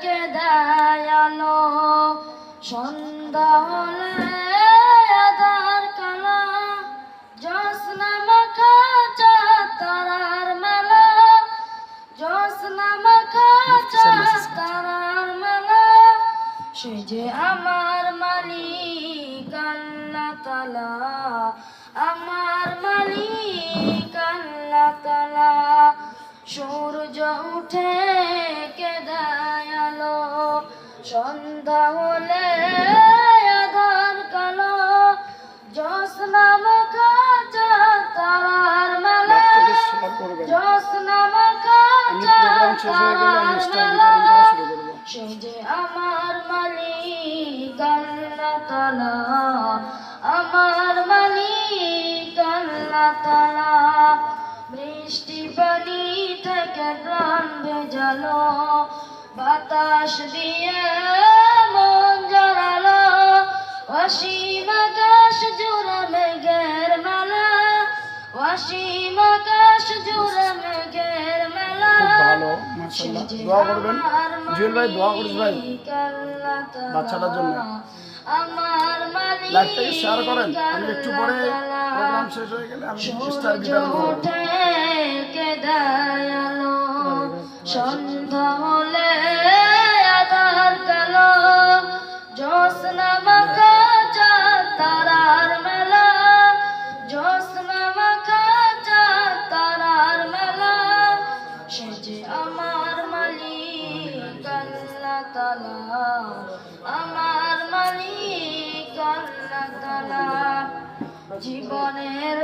কে দয়ালো সন্ধ্যা হলে আধার কালা জ্যোৎস্না মাখা চাঁদ তারার মেলা জ্যোৎস্না মাখা চাঁদ তারার মেলা সে যে আমার মালিক আল্লাহ তাআলা আমার মালিক আল্লাহ তাআলা সূর্য উঠে কে দয়ালো সন্ধ্যা হলে আধার কালো জ্যোৎস্না মাখা চাঁদ তারার মেলা জ্যোৎস্না মাখা চাঁদ তারার মেলা সে যে আমার মালিক আল্লাহ তাআলা আমার মালিক আল্লাহ তাআলা বৃষ্টি পানি থেকে প্রাণ ভেজালো বাতাস দিয়ে মন জড়ালো অসীম আকাশ জুড়ে মেঘের মেলা অসীম আকাশ জুড়ে মেঘের মেলা ভালো মাশাআল্লাহ দোয়া করবেন জুয়েল ভাই দোয়া করিস ভাই বাচ্চাটার জন্য আমার মালিক লাইভটাকে শেয়ার করেন আমি একটু পরে প্রোগ্রাম শেষ হয়ে গেলে আমি স্টার বিতরণ করব কে দয়ালো সন্ধ্যা হলে আধার কালো জ্যোৎস্না মাখা চাঁদ তারার মেলা জ্যোৎস্না মাখা চাঁদ তারার মেলা সে যে আমার মালিক আল্লাহ তাআলা আমার মালিক আল্লাহ তাআলা জীবনের